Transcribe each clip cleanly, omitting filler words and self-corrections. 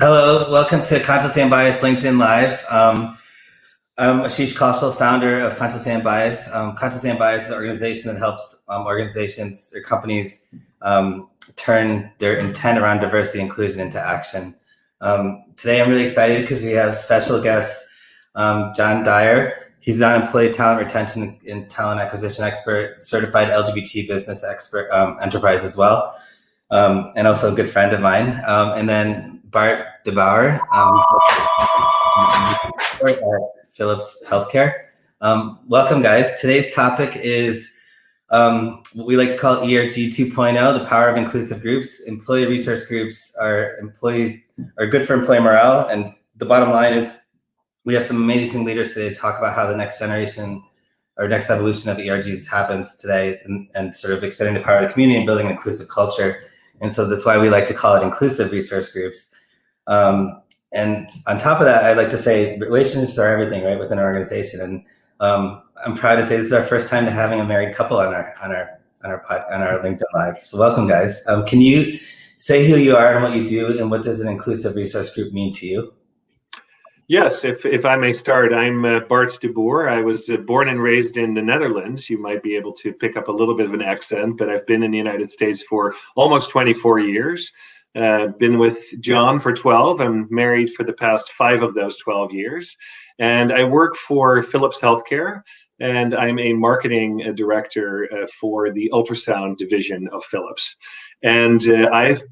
Hello, welcome to Consciously Unbiased LinkedIn Live. I'm Ashish, Kaushal, founder of Consciously Unbiased. Consciously Unbiased is an organization that helps organizations or companies turn their intent around diversity and inclusion into action. Today I'm really excited because we have special guest, John Dyer. He's an employee talent retention and talent acquisition expert, certified LGBT business expert, enterprise as well, and also a good friend of mine. And then Bart De Boer, at Philips Healthcare. Welcome, guys. Today's topic is what we like to call ERG 2.0, the power of inclusive groups. Employee resource groups are good for employee morale, and the bottom line is we have some amazing leaders today to talk about how the next generation or next evolution of ERGs happens today, and sort of extending the power of the community and building an inclusive culture. And so that's why we like to call it inclusive resource groups. And on top of that, I'd like to say relationships are everything, right, within an organization. And I'm proud to say this is our first time to having a married couple on our LinkedIn Live. So welcome, guys. Can you say who you are and what you do, and what does an inclusive resource group mean to you? Yes, if I may start, I'm Barts De Boer. I was born and raised in the Netherlands. You might be able to pick up a little bit of an accent, but I've been in the United States for almost 24 years. Been with John for 12. I'm married for the past 5 of those 12 years. And I work for Philips Healthcare, and I'm a marketing director for the ultrasound division of Philips. And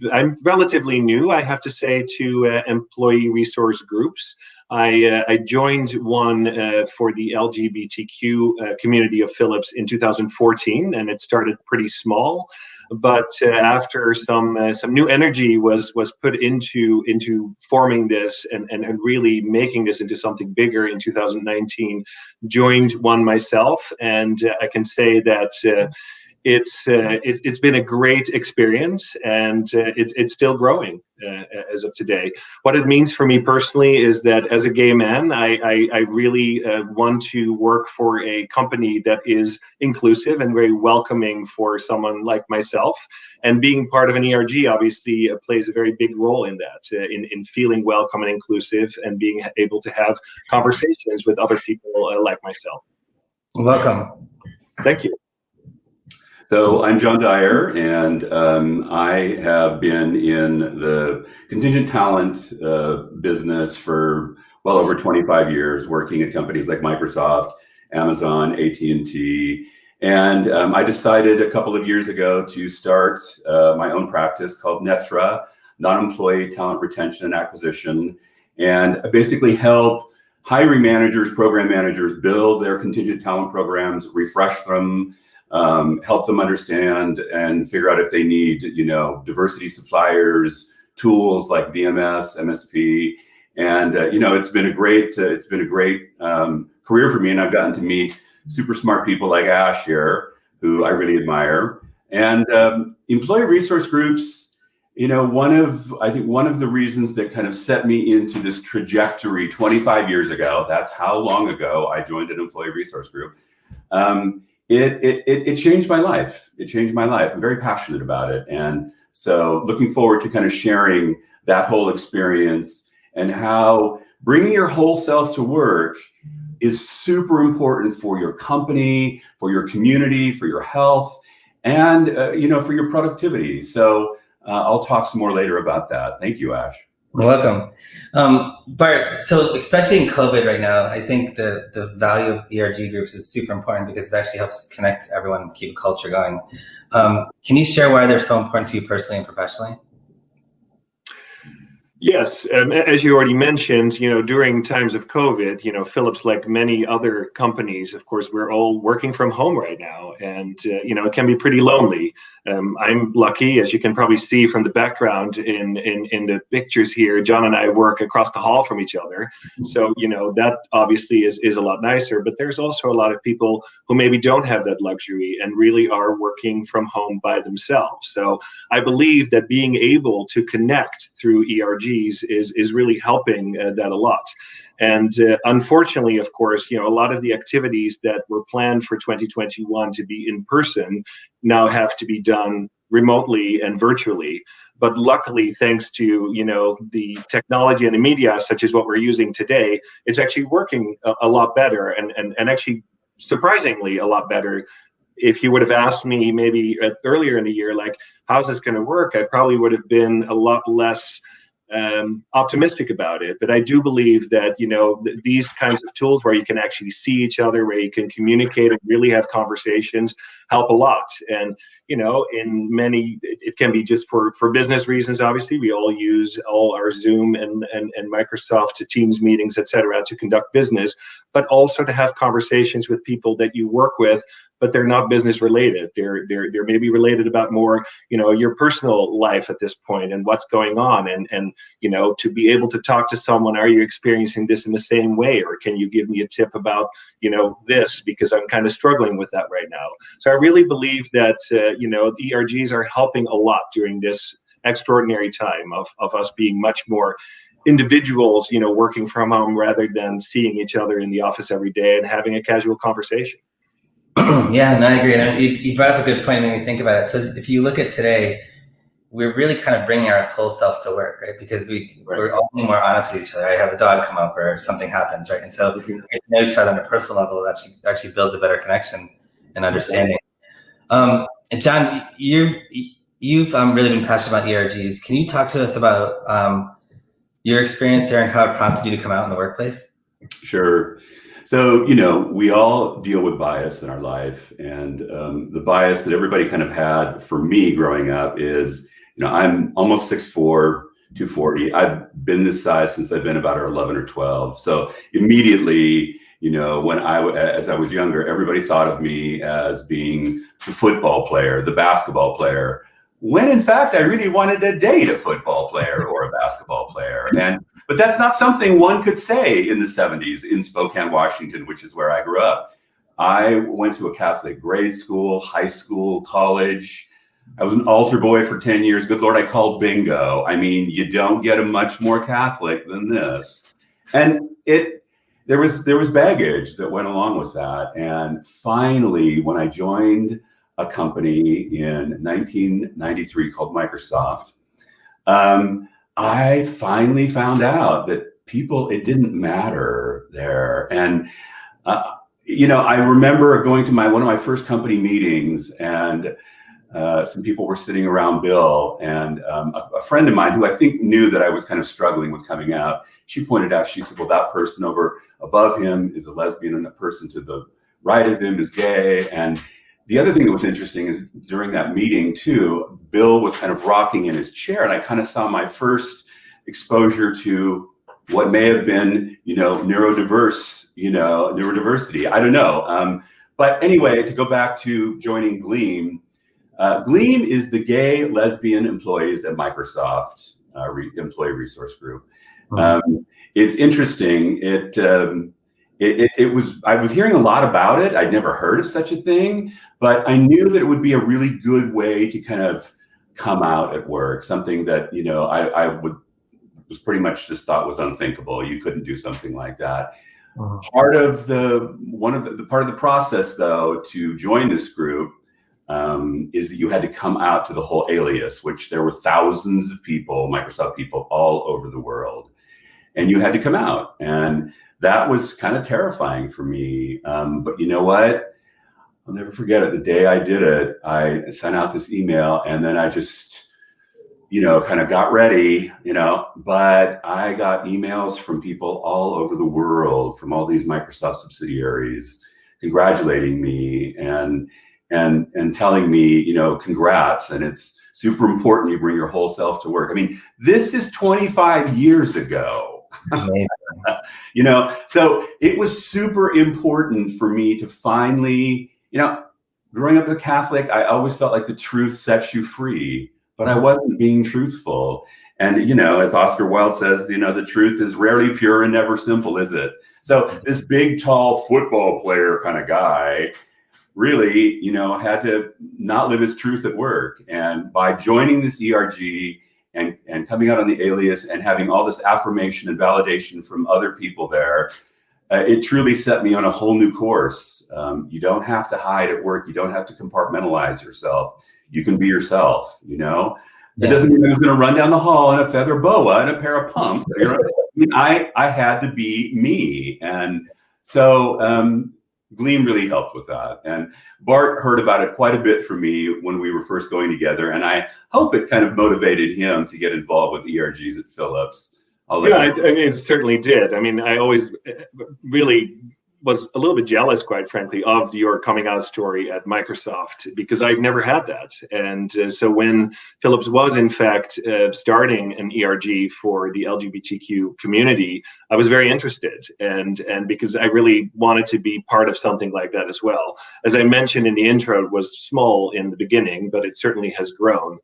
I'm relatively new, I have to say, to employee resource groups. I joined one for the LGBTQ community of Philips in 2014, and it started pretty small. But after some new energy was put into forming this and really making this into something bigger in 2019, joined one myself, and I can say that it's been a great experience, and it's still growing as of today. What it means for me personally is that as a gay man, I really want to work for a company that is inclusive and very welcoming for someone like myself. And being part of an ERG obviously plays a very big role in that, in feeling welcome and inclusive and being able to have conversations with other people like myself. Welcome. Thank you. So I'm John Dyer, and I have been in the contingent talent business for well over 25 years, working at companies like Microsoft, Amazon, AT&T. And I decided a couple of years ago to start my own practice called Netra, Non-Employee Talent Retention and Acquisition, and basically help hiring managers, program managers build their contingent talent programs, refresh them, help them understand and figure out if they need, diversity suppliers, tools like VMS, MSP, and it's been a great career for me, and I've gotten to meet super smart people like Ash here, who I really admire. And employee resource groups, one of the reasons that kind of set me into this trajectory 25 years ago. That's how long ago I joined an employee resource group. It changed my life. It changed my life. I'm very passionate about it. And so looking forward to kind of sharing that whole experience and how bringing your whole self to work is super important for your company, for your community, for your health, and, for your productivity. So I'll talk some more later about that. Thank you, Ash. Welcome. Bart, so especially in COVID right now, I think the value of ERG groups is super important because it actually helps connect everyone and keep a culture going. Can you share why they're so important to you personally and professionally? Yes, as you already mentioned, during times of COVID, Philips, like many other companies, of course, we're all working from home right now, and it can be pretty lonely. I'm lucky, as you can probably see from the background in the pictures here. John and I work across the hall from each other, so that obviously is a lot nicer. But there's also a lot of people who maybe don't have that luxury and really are working from home by themselves. So I believe that being able to connect through ERG is really helping that a lot. And unfortunately, of course, a lot of the activities that were planned for 2021 to be in person now have to be done remotely and virtually. But luckily, thanks to, the technology and the media, such as what we're using today, it's actually working a lot better, and actually surprisingly a lot better. If you would have asked me maybe earlier in the year, like, how's this going to work, I probably would have been a lot less optimistic about it. But I do believe that, these kinds of tools where you can actually see each other, where you can communicate and really have conversations, help a lot. And, in many, it can be just for business reasons. Obviously, we all use all our Zoom and Microsoft Teams meetings, et cetera, to conduct business, but also to have conversations with people that you work with, but they're not business related. They're maybe related about more, your personal life at this point and what's going on. And to be able to talk to someone, are you experiencing this in the same way? Or can you give me a tip about, this, because I'm kind of struggling with that right now. So I really believe that, ERGs are helping a lot during this extraordinary time of us being much more individuals, working from home rather than seeing each other in the office every day and having a casual conversation. Yeah, no, I agree. And you brought up a good point when you think about it. So if you look at today, we're really kind of bringing our whole self to work, right? Because we're all being more honest with each other. I have a dog come up or something happens, right? And so we get to know each other on a personal level. That actually builds a better connection and understanding. And John, you've really been passionate about ERGs. Can you talk to us about your experience there and how it prompted you to come out in the workplace? Sure. So, we all deal with bias in our life, and the bias that everybody kind of had for me growing up is, I'm almost 6'4", 240. I've been this size since I've been about 11 or 12. So immediately, as I was younger, everybody thought of me as being the football player, the basketball player, when in fact, I really wanted to date a football player or a basketball player. But that's not something one could say in the 70s in Spokane, Washington, which is where I grew up. I went to a Catholic grade school, high school, college. I was an altar boy for 10 years. Good Lord, I called bingo. I mean, you don't get a much more Catholic than this. And there was baggage that went along with that. And finally, when I joined a company in 1993 called Microsoft, I finally found out that it didn't matter there. And, I remember going to one of my first company meetings, and some people were sitting around Bill, and a friend of mine who I think knew that I was kind of struggling with coming out, she pointed out, she said, well, that person over above him is a lesbian, and the person to the right of him is gay. And the other thing that was interesting is during that meeting too, Bill was kind of rocking in his chair, and I kind of saw my first exposure to what may have been, neurodiversity. I don't know. But anyway, to go back to joining Gleam, Gleam is the gay lesbian employees at Microsoft Employee Resource Group. It's interesting. I was hearing a lot about it. I'd never heard of such a thing, but I knew that it would be a really good way to kind of come out at work, something that, was pretty much just thought was unthinkable. You couldn't do something like that. Part of the process, though, to join this group is that you had to come out to the whole alias, which there were thousands of people, Microsoft people, all over the world, and you had to come out, and that was kind of terrifying for me. But you know what? I'll never forget it. The day I did it, I sent out this email, and then I just, kind of got ready, but I got emails from people all over the world, from all these Microsoft subsidiaries, congratulating me and telling me, congrats. And it's super important you bring your whole self to work. I mean, this is 25 years ago. So it was super important for me to finally, growing up a Catholic, I always felt like the truth sets you free, but I wasn't being truthful. And, as Oscar Wilde says, the truth is rarely pure and never simple, is it? So this big, tall football player kind of guy really, had to not live his truth at work. And by joining this ERG and coming out on the alias and having all this affirmation and validation from other people there, it truly set me on a whole new course. You don't have to hide at work. You don't have to compartmentalize yourself. You can be yourself, It doesn't mean I was going to run down the hall in a feather boa and a pair of pumps. You know, I had to be me. And so Gleam really helped with that. And Bart heard about it quite a bit from me when we were first going together. And I hope it kind of motivated him to get involved with ERGs at Philips. Yeah, I mean, it certainly did. I mean, I always really was a little bit jealous, quite frankly, of your coming out story at Microsoft, because I've never had that. And so when Philips was in fact starting an ERG for the LGBTQ community, I was very interested, and because I really wanted to be part of something like that as well. As I mentioned in the intro, it was small in the beginning, but it certainly has grown.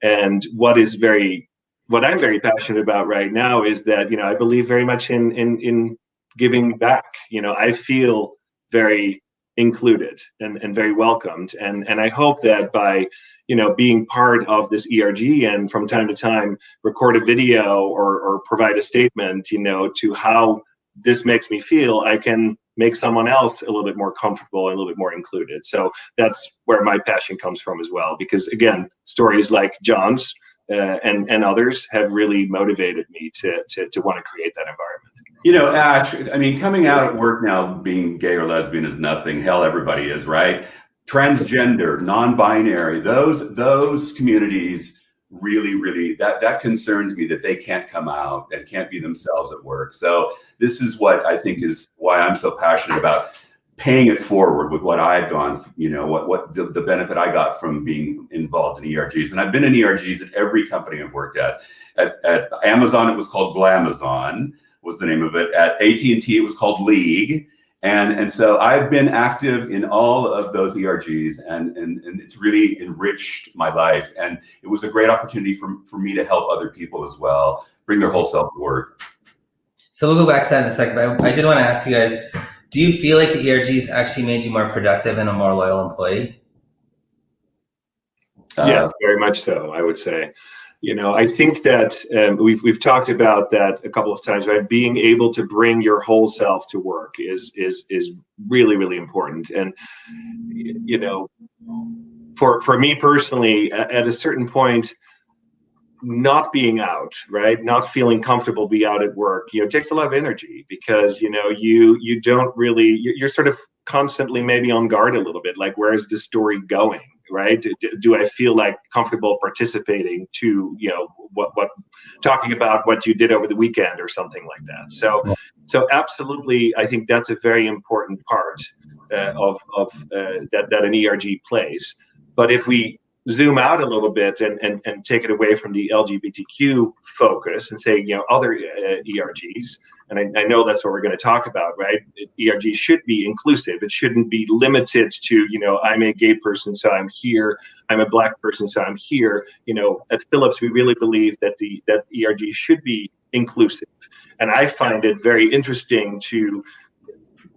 And what I'm very passionate about right now is that, I believe very much in giving back. I feel very included and very welcomed. And I hope that by, being part of this ERG and from time to time record a video or provide a statement, to how this makes me feel, I can make someone else a little bit more comfortable and a little bit more included. So that's where my passion comes from as well. Because again, stories like John's and others have really motivated me to want to create that environment. Ash, I mean, coming out at work now, being gay or lesbian is nothing. Hell, everybody is, right? Transgender, non-binary, those communities really, that concerns me, that they can't come out and can't be themselves at work. So this is what I think is why I'm so passionate about paying it forward with what I've gone through, what the benefit I got from being involved in ERGs. And I've been in ERGs at every company I've worked at. At Amazon, it was called Glamazon, was the name of it. At AT&T, it was called League. And so I've been active in all of those ERGs, and it's really enriched my life. And it was a great opportunity for me to help other people as well, bring their whole self to work. So we'll go back to that in a second, but I did want to ask you guys, do you feel like the ERGs actually made you more productive and a more loyal employee? Yes, very much so, I would say. I think that we've talked about that a couple of times, right? Being able to bring your whole self to work is really, really important. And, for me personally, at a certain point, not being out, right? Not feeling comfortable be out at work, takes a lot of energy, because, you don't really, you're sort of constantly maybe on guard a little bit, like, where is this story going? Right? Do I feel like comfortable participating to, what talking about what you did over the weekend or something like that? So absolutely, I think that's a very important part of that an ERG plays. But if we zoom out a little bit and take it away from the LGBTQ focus and say, other ERGs, and I know that's what we're going to talk about, right? ERG should be inclusive. It shouldn't be limited to, I'm a gay person, so I'm here. I'm a Black person, so I'm here. At Philips, we really believe that that ERG should be inclusive. And I find it very interesting to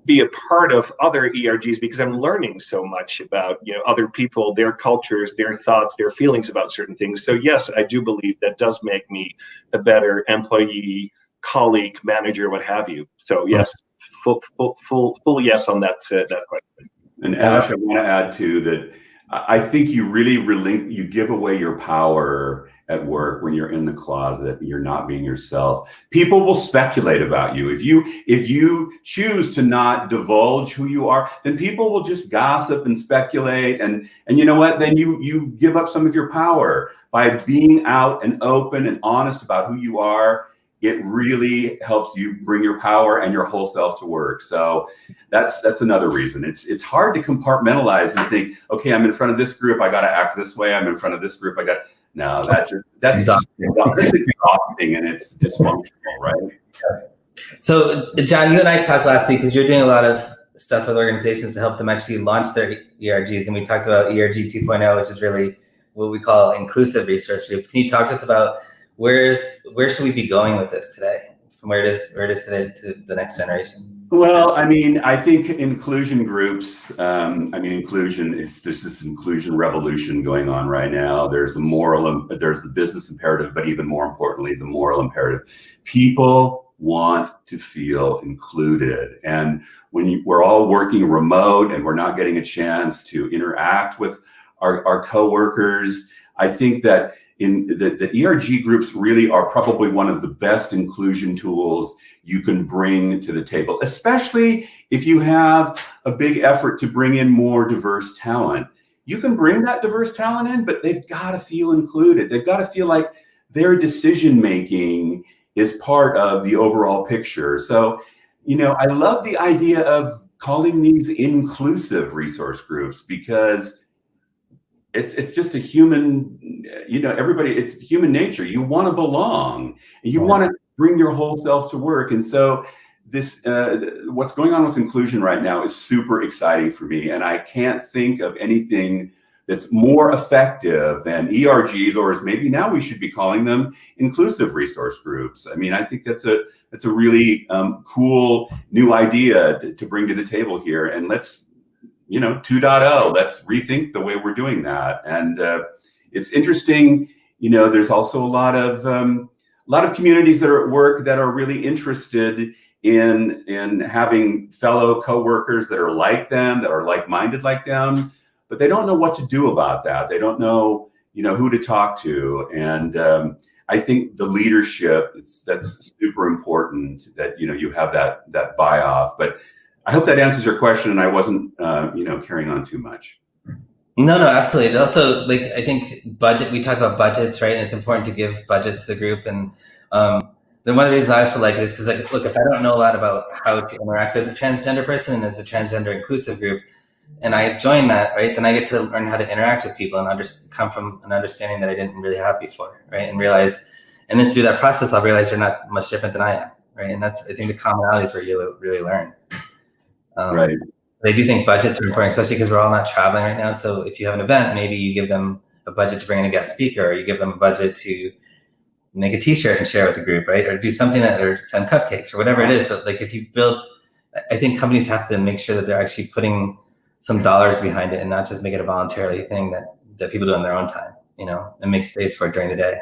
be a part of other ERGs, because I'm learning so much about, other people, their cultures, their thoughts, their feelings about certain things. So yes, I do believe that does make me a better employee, colleague, manager, what have you. So yes, full yes on that question. And Ash, I want to add too that I think you really you give away your power at work when you're in the closet and you're not being yourself. People will speculate about you. If you choose to not divulge who you are, then people will just gossip and speculate. And you know what? Then you give up some of your power by being out and open and honest about who you are. It really helps you bring your power and your whole self to work. So that's another reason. It's hard to compartmentalize and think, okay, I'm in front of this group, I got to act this way. I'm in front of this group, that's exhausting and it's dysfunctional, right? So John, you and I talked last week, because you're doing a lot of stuff with organizations to help them actually launch their ERGs, and we talked about ERG 2.0, which is really what we call inclusive resource groups. Can you talk to us about where should we be going with this today, from where it is today to the next generation? Well, I mean, I think inclusion groups, there's this inclusion revolution going on right now. There's there's the business imperative, but even more importantly, the moral imperative. People want to feel included. And when we're all working remote and we're not getting a chance to interact with our coworkers, I think that the ERG groups really are probably one of the best inclusion tools you can bring to the table, especially if you have a big effort to bring in more diverse talent. You can bring that diverse talent in, but they've got to feel included. They've got to feel like their decision-making is part of the overall picture. So, I love the idea of calling these inclusive resource groups, because it's just a human, everybody, it's human nature. You want to belong, and you want to bring your whole self to work. And so this, what's going on with inclusion right now is super exciting for me. And I can't think of anything that's more effective than ERGs, or as maybe now we should be calling them, inclusive resource groups. I mean, I think that's a really cool new idea to bring to the table here. And let's, 2.0, let's rethink the way we're doing that. And it's interesting, there's also a lot of communities that are at work that are really interested in having fellow coworkers that are like them, that are like-minded like them, but they don't know what to do about that. They don't know, who to talk to. And I think the leadership, that's super important, that, you have that buy-off. But I hope that answers your question, and I wasn't, carrying on too much. No, absolutely. Also, I think budget, we talked about budgets, right? And it's important to give budgets to the group. And then one of the reasons I also like it is because, look, if I don't know a lot about how to interact with a transgender person, and it's a transgender inclusive group, and I join that, right, then I get to learn how to interact with people and come from an understanding that I didn't really have before, right? And then through that process, I'll realize you're not much different than I am, right? And that's, I think, the commonalities where you really learn. Right. But I do think budgets are important, especially because we're all not traveling right now. So if you have an event, maybe you give them a budget to bring in a guest speaker, or you give them a budget to make a T-shirt and share with the group, right? Or do something or send cupcakes or whatever it is. But if you build, I think companies have to make sure that they're actually putting some dollars behind it and not just make it a voluntarily thing that people do on their own time, and make space for it during the day.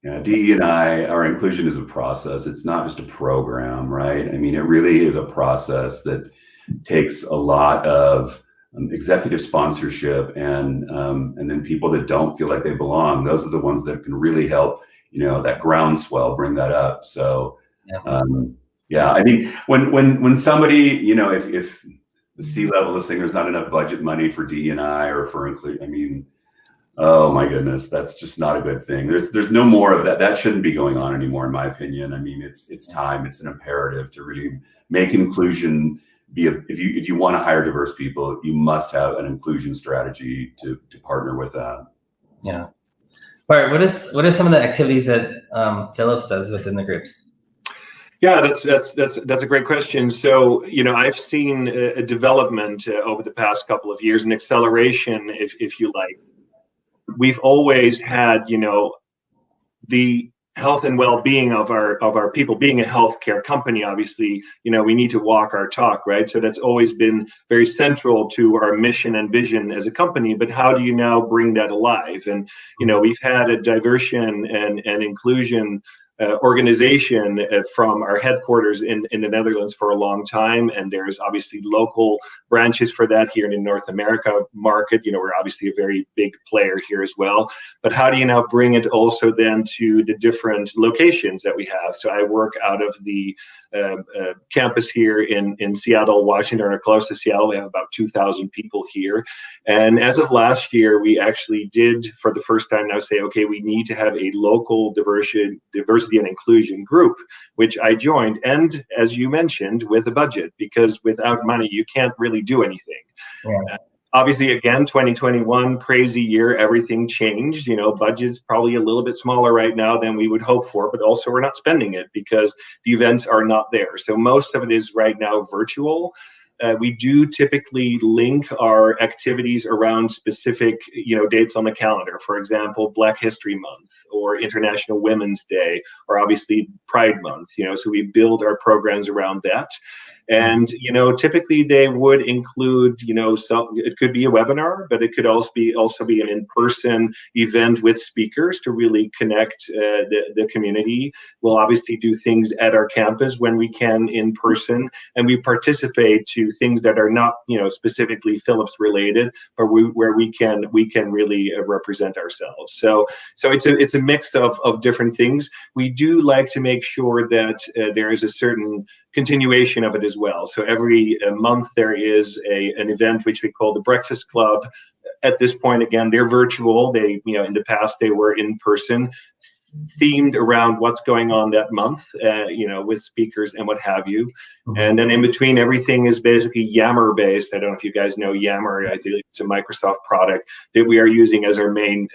Yeah, DE&I, our inclusion is a process. It's not just a program, right? I mean, it really is a process that takes a lot of executive sponsorship, and then people that don't feel like they belong. Those are the ones that can really help, that groundswell, bring that up. So, I mean, when somebody, if the C-level is saying there's not enough budget money for DE&I or for inclusion, I mean, oh my goodness, that's just not a good thing. There's no more of that. That shouldn't be going on anymore, in my opinion. I mean, it's time. It's an imperative to really make inclusion be if you want to hire diverse people, you must have an inclusion strategy to partner with that. Yeah. Bart, what are some of the activities that Phillips does within the groups? Yeah, that's a great question. So, I've seen a development over the past couple of years, an acceleration, if you like. We've always had, the health and well-being of our people. Being a healthcare company, obviously, we need to walk our talk, right? So that's always been very central to our mission and vision as a company. But how do you now bring that alive? And we've had a diversion and inclusion organization from our headquarters in the Netherlands for a long time, and there's obviously local branches for that here in the North America market. We're obviously a very big player here as well. But how do you now bring it also then to the different locations that we have? So I work out of the campus here in Seattle, Washington, or close to Seattle. We have about 2,000 people here, and as of last year, we actually did for the first time now say, okay, we need to have a local diversity and inclusion group, which I joined, and as you mentioned, with a budget, because without money you can't really do anything. Yeah. Obviously, again, 2021, crazy year, everything changed. Budget's probably a little bit smaller right now than we would hope for, but also we're not spending it because the events are not there. So most of it is right now virtual. We do typically link our activities around specific, dates on the calendar. For example, Black History Month or International Women's Day, or obviously Pride Month. So we build our programs around that. And, typically they would include, it could be a webinar, but it could also be an in-person event with speakers to really connect the community. We'll obviously do things at our campus when we can in person, and we participate to things that are not, specifically Philips related, but where we can really represent ourselves. So it's a mix of different things. We do like to make sure that there is a certain continuation of it as well. So every month there is an event which we call the Breakfast Club. At this point, again, they're virtual. They, in the past they were in person, themed around what's going on that month, with speakers and what have you. And then in between, everything is basically Yammer based. I don't know if you guys know Yammer. I think it's a Microsoft product that we are using as our main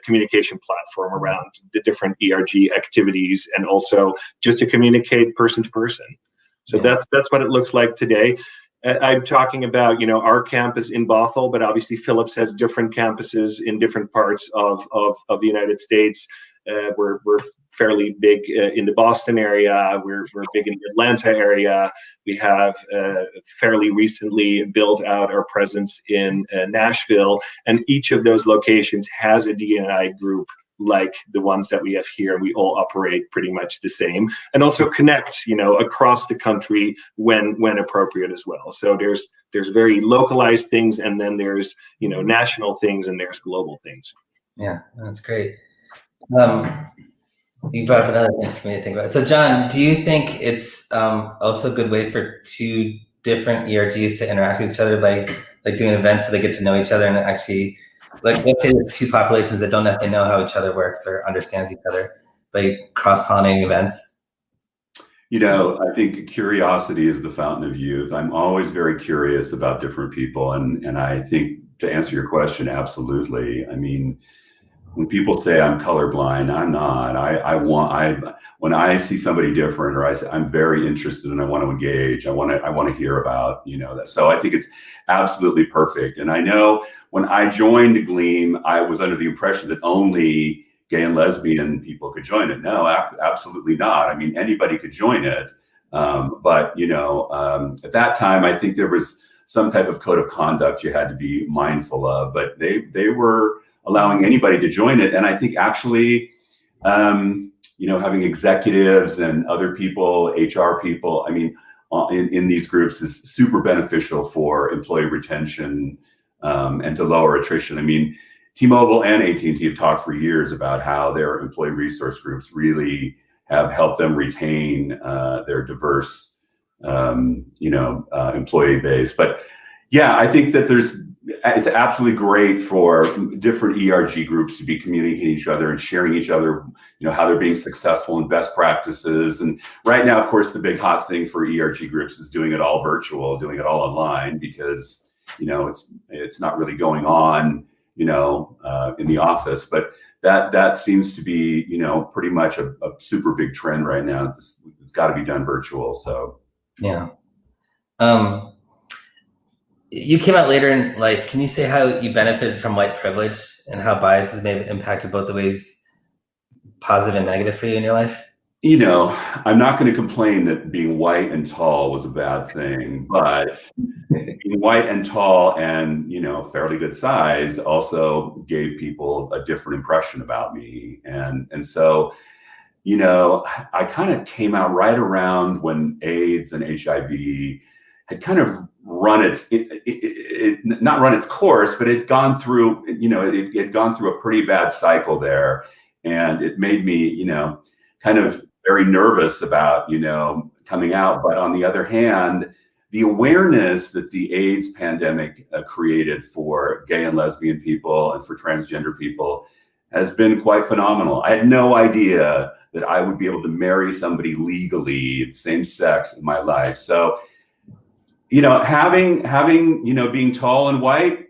communication platform around the different ERG activities, and also just to communicate person to person. So that's what it looks like today. I'm talking about, our campus in Bothell, but obviously Philips has different campuses in different parts of the United States. We're fairly big in the Boston area. We're big in the Atlanta area. We have fairly recently built out our presence in Nashville, and each of those locations has a D&I group like the ones that we have here, and we all operate pretty much the same, and also connect, across the country when appropriate as well. So there's very localized things, and then there's, national things, and there's global things. Yeah, that's great. You brought up another thing for me to think about. So John, do you think it's also a good way for two different ERGs to interact with each other by doing events so they get to know each other, and actually, let's say there's two populations that don't necessarily know how each other works or understands each other, by cross-pollinating events? I think curiosity is the fountain of youth. I'm always very curious about different people, and I think, to answer your question, absolutely. I mean, when people say I'm colorblind, I'm not. When I see somebody different, or I'm very interested and I want to engage, I want to hear about, that. So I think it's absolutely perfect. And I know when I joined Gleam, I was under the impression that only gay and lesbian people could join it. No, absolutely not. I mean, anybody could join it. But at that time, I think there was some type of code of conduct you had to be mindful of, but they were allowing anybody to join it. And I think actually, having executives and other people, HR people, I mean, in these groups is super beneficial for employee retention and to lower attrition. I mean, T-Mobile and AT&T have talked for years about how their employee resource groups really have helped them retain their diverse, employee base. But yeah, I think that it's absolutely great for different ERG groups to be communicating each other and sharing each other, how they're being successful and best practices. And right now, of course, the big hot thing for ERG groups is doing it all virtual, doing it all online, because, it's not really going on, in the office. But that seems to be, pretty much a super big trend right now. It's got to be done virtual. So, yeah. You came out later in life. Can you say how you benefited from white privilege and how biases may have impacted both the ways, positive and negative, for you in your life? I'm not going to complain that being white and tall was a bad thing, but being white and tall and, fairly good size also gave people a different impression about me. And so, I kind of came out right around when AIDS and HIV had kind of run not run its course, but it gone through, it had gone through a pretty bad cycle there. And it made me, kind of very nervous about, coming out. But on the other hand, the awareness that the AIDS pandemic created for gay and lesbian people and for transgender people has been quite phenomenal. I had no idea that I would be able to marry somebody legally, same sex, in my life. So, having being tall and white,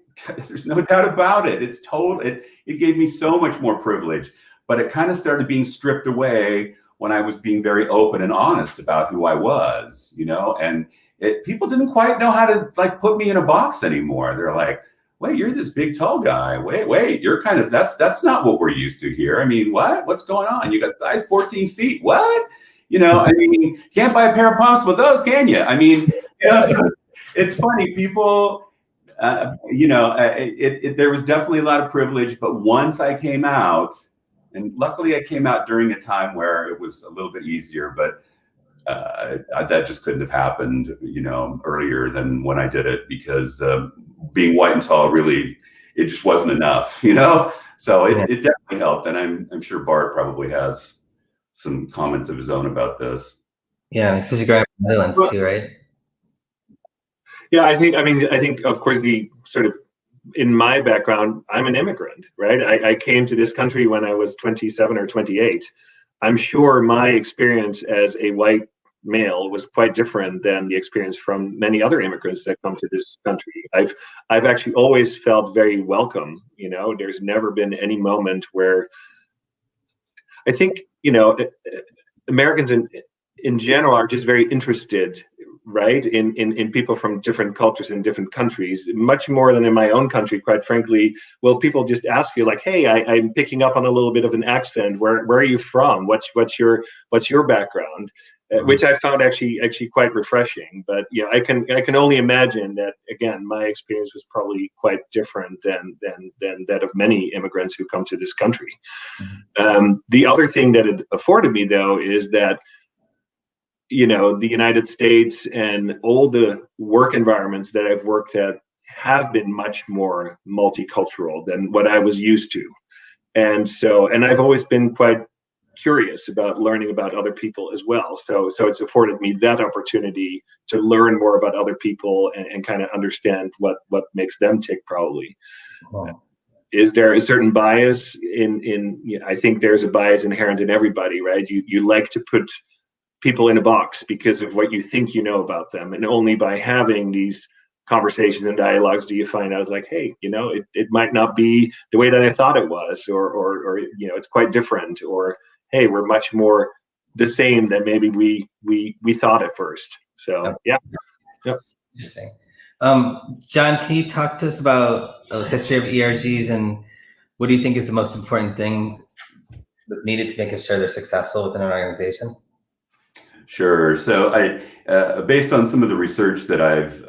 there's no doubt about it. It gave me so much more privilege, but it kind of started being stripped away when I was being very open and honest about who I was, and people didn't quite know how to put me in a box anymore. They're like, wait, you're this big, tall guy. Wait, you're kind of, that's not what we're used to here. I mean, what's going on? You got size 14 feet. What? Can't buy a pair of pumps with those, can you? I mean, So it's funny, people, there was definitely a lot of privilege, but once I came out, and luckily I came out during a time where it was a little bit easier, but that just couldn't have happened, earlier than when I did it, because being white and tall, really, it just wasn't enough, So it definitely helped, and I'm sure Bart probably has some comments of his own about this. Yeah, especially growing up in the Netherlands too, right? Yeah, I think, of course, the sort of, in my background, I'm an immigrant, right? I came to this country when I was 27 or 28. I'm sure my experience as a white male was quite different than the experience from many other immigrants that come to this country. I've actually always felt very welcome. There's never been any moment where I think, Americans in general are just very interested, right, in people from different cultures in different countries, much more than in my own country, quite frankly. Well, people just ask you like, hey, I'm picking up on a little bit of an accent. Where are you from? What's your background? Which I found actually quite refreshing. But I can only imagine that, again, my experience was probably quite different than that of many immigrants who come to this country. The other thing that it afforded me, though, is that the United States and all the work environments that I've worked at have been much more multicultural than what I was used to. And I've always been quite curious about learning about other people as well. So it's afforded me that opportunity to learn more about other people and kind of understand what makes them tick, probably. Wow. Is there a certain bias in I think there's a bias inherent in everybody, right? You like to put people in a box because of what you think you know about them, and only by having these conversations and dialogues do you find out, like, hey, it might not be the way that I thought it was, or it's quite different, or hey, we're much more the same than maybe we thought at first. So yeah. Interesting. John, can you talk to us about the history of ERGs, and what do you think is the most important thing that's needed to make sure they're successful within an organization? Sure. So based on some of the research that I've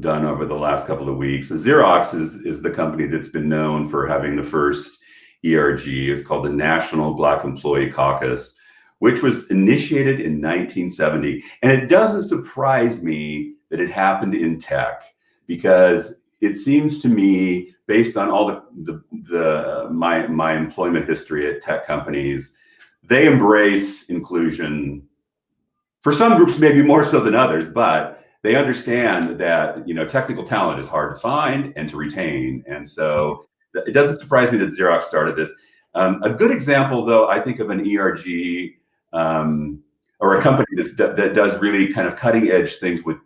done over the last couple of weeks, Xerox is the company that's been known for having the first ERG. It's called the National Black Employee Caucus, which was initiated in 1970. And it doesn't surprise me that it happened in tech, because it seems to me, based on all my employment history at tech companies, they embrace inclusion. For some groups, maybe more so than others, but they understand that technical talent is hard to find and to retain. And so it doesn't surprise me that Xerox started this. A good example, though, I think, of an ERG or a company that does really kind of cutting edge things with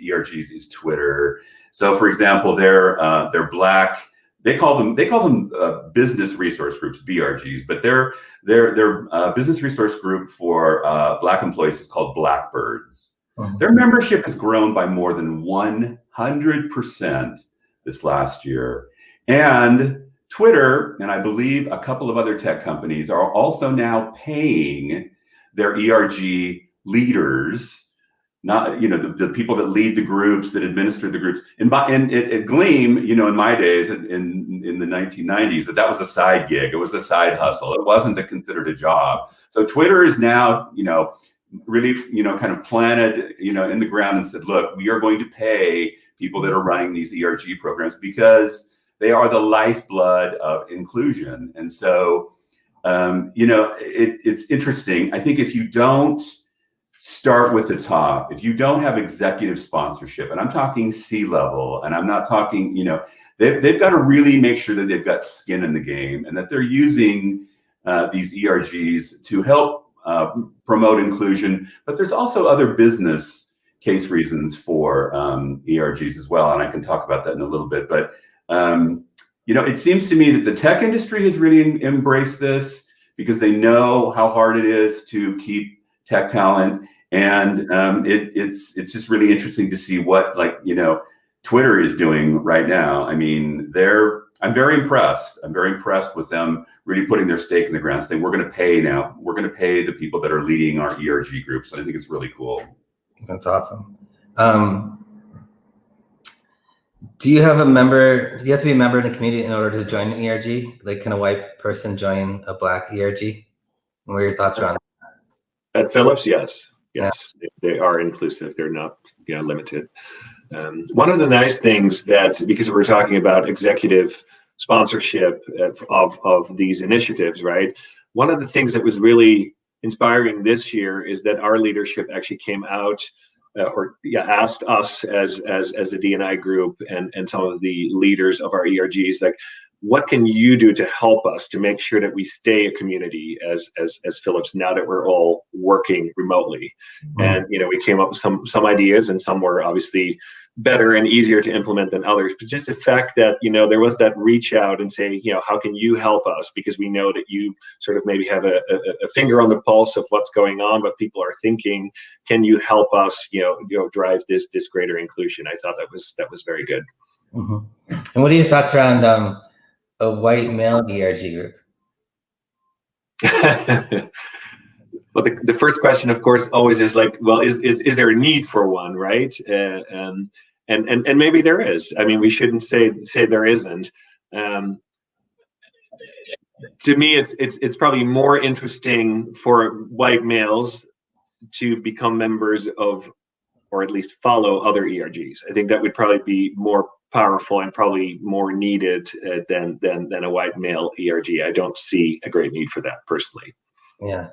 ERGs is Twitter. So, for example, they're Black. They call them business resource groups, BRGs, but their business resource group for Black employees is called Blackbirds. Uh-huh. Their membership has grown by more than 100% this last year. And Twitter, and I believe a couple of other tech companies, are also now paying their ERG leaders, not the people that lead the groups, that administer the groups. And at Gleam, in my days in the 1990s, that was a side gig. It was a side hustle. It wasn't considered a job. So Twitter is now really kind of planted in the ground and said, look, we are going to pay people that are running these ERG programs because they are the lifeblood of inclusion. And so it's interesting. I think if you don't start with the top, if you don't have executive sponsorship, and I'm talking C-level, and I'm not talking, they've got to really make sure that they've got skin in the game, and that they're using these ERGs to help promote inclusion. But there's also other business case reasons for ERGs as well, and I can talk about that in a little bit. But it seems to me that the tech industry has really embraced this because they know how hard it is to keep tech talent, and it's just really interesting to see what Twitter is doing right now. I mean, I'm very impressed. I'm very impressed with them really putting their stake in the ground, saying we're going to pay the people that are leading our ERG groups. And I think it's really cool. That's awesome. Do you have a member? Do you have to be a member in a community in order to join an ERG? Like, can a white person join a Black ERG? What are your thoughts around that? At Philips, yes. They are inclusive. They're not limited. One of the nice things that, because we're talking about executive sponsorship of these initiatives, right? One of the things that was really inspiring this year is that our leadership actually came out asked us as the D&I group and some of the leaders of our ERGs, like, what can you do to help us to make sure that we stay a community as Philips now that we're all working remotely? And we came up with some ideas, and some were obviously better and easier to implement than others. But just the fact that there was that reach out and say, how can you help us? Because we know that you sort of maybe have a finger on the pulse of what's going on, what people are thinking. Can you help us, drive this greater inclusion? I thought that was very good. Mm-hmm. And what are your thoughts around a white male ERG group? Well, the first question, of course, always is like, well, is there a need for one, right? And maybe there is. I mean, we shouldn't say there isn't. To me, it's probably more interesting for white males to become members of, or at least follow, other ERGs. I think that would probably be more powerful and probably more needed than a white male ERG. I don't see a great need for that personally. Yeah.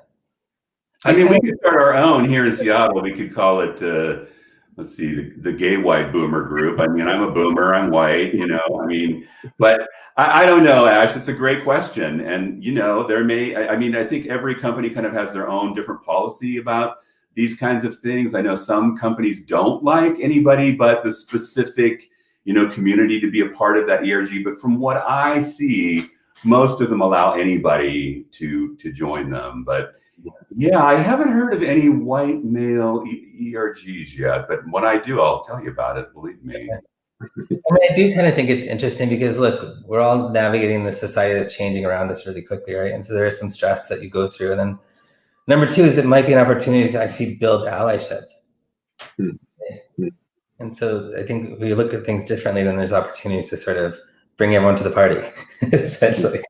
I mean, we could start our own here in Seattle. We could call it, let's see, the gay white boomer group. I mean, I'm a boomer, I'm white, I mean, but I don't know, Ash, it's a great question. And, there I think every company kind of has their own different policy about these kinds of things. I know some companies don't like anybody but the specific, community to be a part of that ERG. But from what I see, most of them allow anybody to join them. But yeah, I haven't heard of any white male ERGs yet, but when I do, I'll tell you about it, believe me. I do kind of think it's interesting because, look, we're all navigating this society that's changing around us really quickly, right? And so there is some stress that you go through. And then number two is it might be an opportunity to actually build allyship. And so I think if we look at things differently, then there's opportunities to sort of bring everyone to the party, essentially.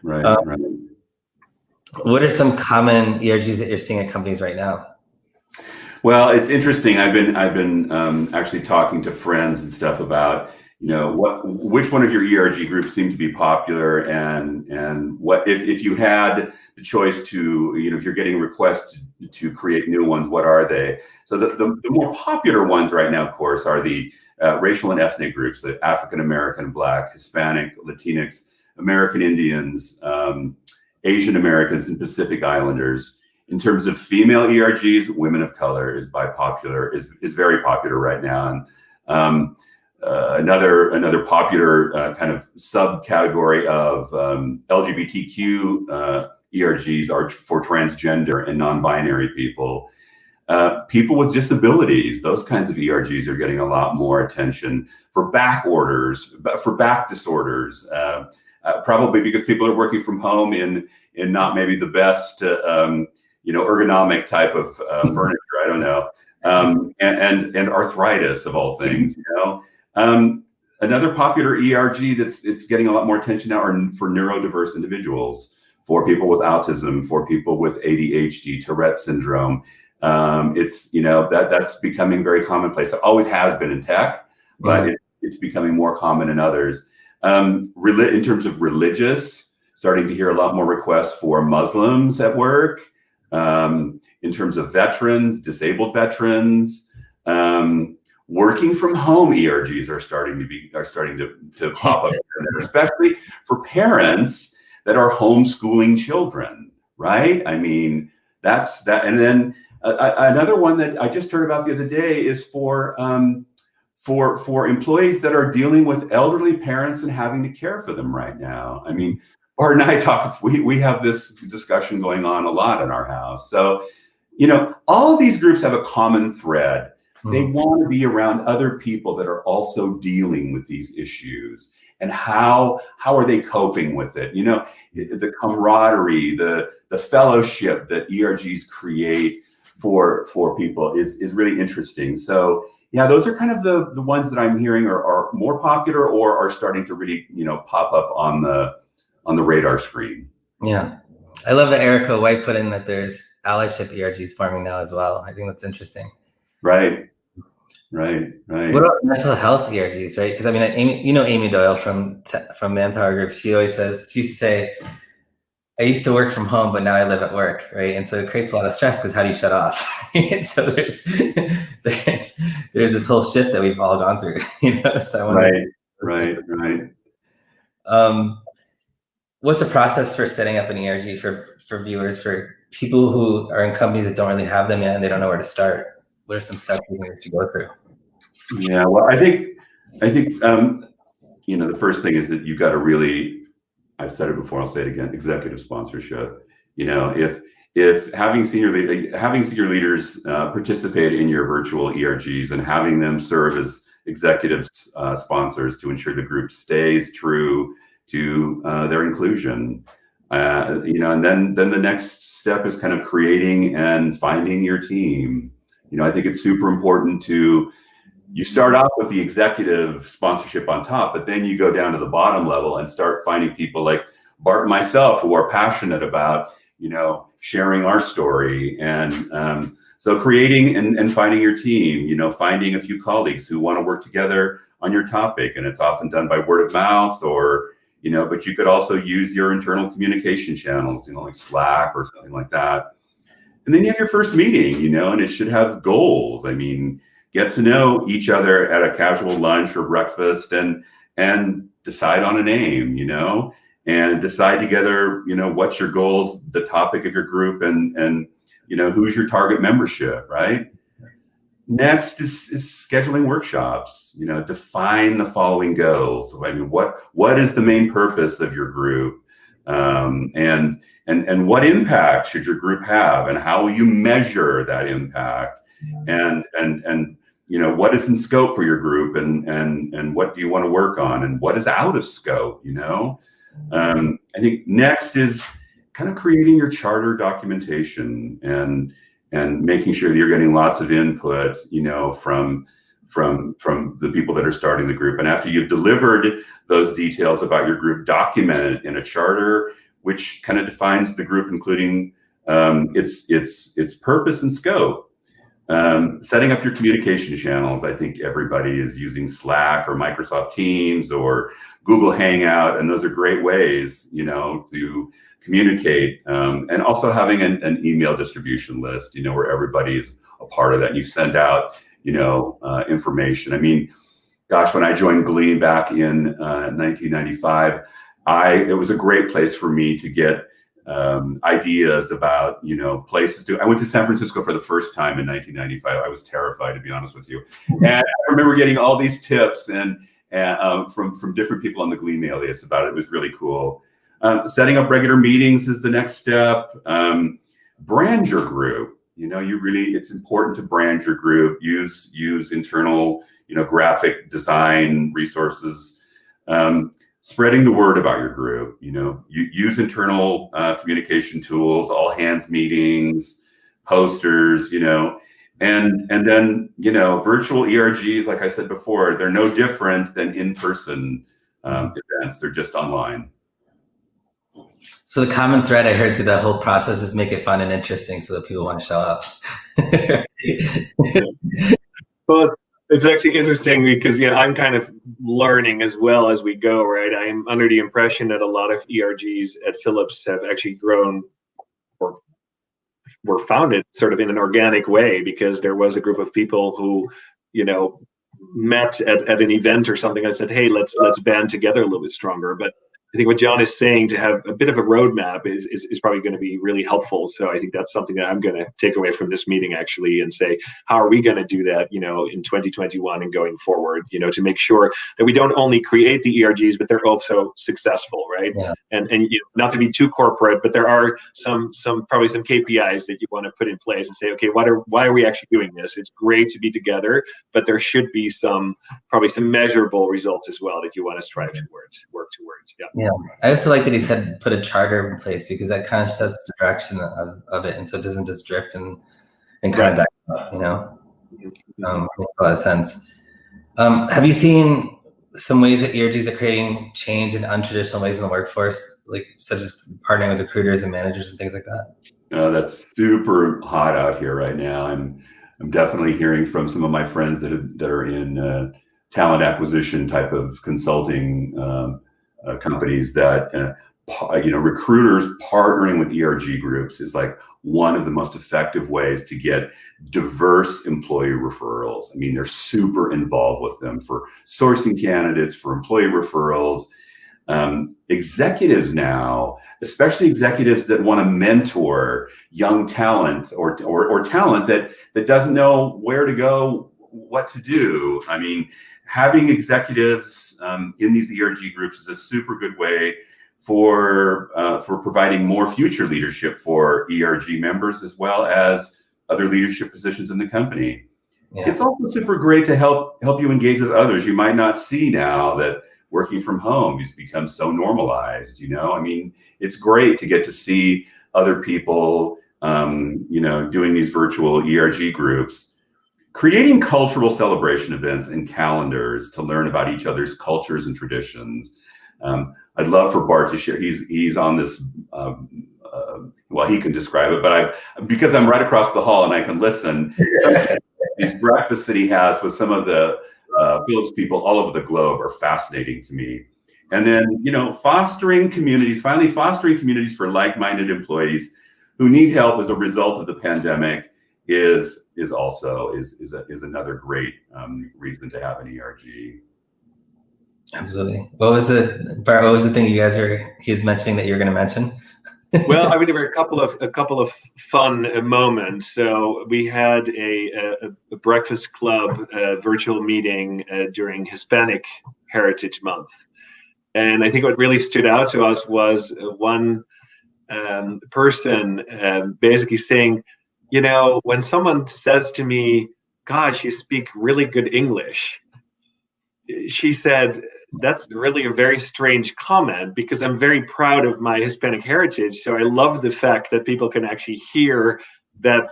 Right. What are some common ERGs that you're seeing at companies right now? Well, it's interesting. I've been actually talking to friends and stuff about, which one of your ERG groups seem to be popular, and what if you had the choice to, if you're getting requests to create new ones, what are they? So the more popular ones right now, of course, are the racial and ethnic groups: the African American, Black, Hispanic, Latinx, American Indians, Asian Americans, and Pacific Islanders. In terms of female ERGs, women of color is very popular right now. And another popular kind of subcategory of LGBTQ ERGs are for transgender and non-binary people. People with disabilities, those kinds of ERGs are getting a lot more attention. For back disorders, probably because people are working from home in not maybe the best ergonomic type of furniture, I don't know, and arthritis of all things, Another popular ERG it's getting a lot more attention now are for neurodiverse individuals, for people with autism, for people with ADHD, Tourette syndrome. It's that's becoming very commonplace. It always has been in tech, but it's becoming more common in others. In terms of religious, starting to hear a lot more requests for Muslims at work. In terms of veterans, disabled veterans, working from home ERGs are starting to pop up, especially for parents that are homeschooling children, right? I mean, that's that. And then another one that I just heard about the other day is for employees that are dealing with elderly parents and having to care for them right now. I mean, Bart and I we have this discussion going on a lot in our house. So, all of these groups have a common thread. They want to be around other people that are also dealing with these issues, and how are they coping with it? The camaraderie, the fellowship that ERGs create for people is really interesting. So yeah, those are kind of the ones that I'm hearing are more popular or are starting to really, pop up on the radar screen. Yeah. I love that Erica White put in that there's allyship ERGs forming now as well. I think that's interesting. Right. What about mental health ERGs, right? Because I mean, Amy Doyle from Manpower Group, she used to say, I used to work from home, but now I live at work, right? And so it creates a lot of stress because how do you shut off? And so there's this whole shift that we've all gone through, So I wonder, right. What's the process for setting up an ERG for viewers, for people who are in companies that don't really have them yet and they don't know where to start? What are some steps you think we should go through? Yeah, well, I think the first thing is that you've got to really, I've said it before, I'll say it again, executive sponsorship. If having senior leaders participate in your virtual ERGs and having them serve as executive sponsors to ensure the group stays true to their inclusion, and then the next step is kind of creating and finding your team. I think it's super important you start off with the executive sponsorship on top, but then you go down to the bottom level and start finding people like Bart and myself who are passionate about, sharing our story. And so creating and finding your team, finding a few colleagues who want to work together on your topic. And it's often done by word of mouth or, but you could also use your internal communication channels, like Slack or something like that. And then you have your first meeting, and it should have goals. I mean, get to know each other at a casual lunch or breakfast and decide on a name, and decide together, what's your goals, the topic of your group, and who's your target membership, right? Next is scheduling workshops, define the following goals. I mean, what is the main purpose of your group? And what impact should your group have, and how will you measure that impact? And what is in scope for your group, and what do you want to work on, and what is out of scope? I think next is kind of creating your charter documentation and making sure that you're getting lots of input, from the people that are starting the group. And after you've delivered those details about your group, document it in a charter, which kind of defines the group, including its purpose and scope. Setting up your communication channels. I think everybody is using Slack or Microsoft Teams or Google Hangout, and those are great ways, to communicate. And also having an email distribution list, where everybody is a part of that. And you send out, information. I mean, gosh, when I joined Glean back in 1995, it was a great place for me to get ideas about, places to. I went to San Francisco for the first time in 1995. I was terrified, to be honest with you. And I remember getting all these tips and from different people on the Glean mail list about it. It was really cool. Setting up regular meetings is the next step. Brand your group. It's important to brand your group. Use internal, graphic design resources. Spreading the word about your group, you use internal communication tools, all hands meetings, posters, and then, virtual ERGs, like I said before, they're no different than in-person events. They're just online. So the common thread I heard through the whole process is make it fun and interesting so that people want to show up. Well, it's actually interesting because I'm kind of learning as well as we go, right? I'm under the impression that a lot of ERGs at Philips have actually grown or were founded sort of in an organic way because there was a group of people who, met at an event or something and said, hey, let's band together a little bit stronger. But I think what John is saying, to have a bit of a roadmap is probably going to be really helpful. So I think that's something that I'm going to take away from this meeting actually, and say, how are we going to do that, in 2021 and going forward, to make sure that we don't only create the ERGs, but they're also successful, right? Yeah. And not to be too corporate, but there are probably some KPIs that you want to put in place and say, okay, why are we actually doing this? It's great to be together, but there should be probably some measurable results as well that you want to strive towards, work towards. Yeah. I also like that he said put a charter in place, because that kind of sets the direction of it, and so it doesn't just drift and and kind of back up, makes a lot of sense. Have you seen some ways that ERGs are creating change in untraditional ways in the workforce, like such as partnering with recruiters and managers and things like that? That's super hot out here right now. I'm definitely hearing from some of my friends that are in talent acquisition type of consulting companies that recruiters partnering with ERG groups is like one of the most effective ways to get diverse employee referrals. I mean, they're super involved with them for sourcing candidates, for employee referrals. Executives now, especially executives that want to mentor young talent or talent that doesn't know where to go, what to do. I mean, having executives in these ERG groups is a super good way for providing more future leadership for ERG members, as well as other leadership positions in the company. Yeah. It's also super great to help you engage with others. You might not see now that working from home has become so normalized. I mean, it's great to get to see other people, doing these virtual ERG groups, creating cultural celebration events and calendars to learn about each other's cultures and traditions. I'd love for Bart to share. He's on this. Well, he can describe it, but because I'm right across the hall and I can listen. These breakfasts that he has with some of the Philips people all over the globe are fascinating to me. And then fostering communities for like-minded employees who need help as a result of the pandemic is another great reason to have an ERG. Absolutely. What was it, Bart? What was the thing he was mentioning that you were going to mention? Well, I mean, there were a couple of fun moments. So we had a breakfast club virtual meeting during Hispanic Heritage Month, and I think what really stood out to us was one person basically saying, when someone says to me, "Gosh, you speak really good English," she said, "That's really a very strange comment because I'm very proud of my Hispanic heritage. So I love the fact that people can actually hear that,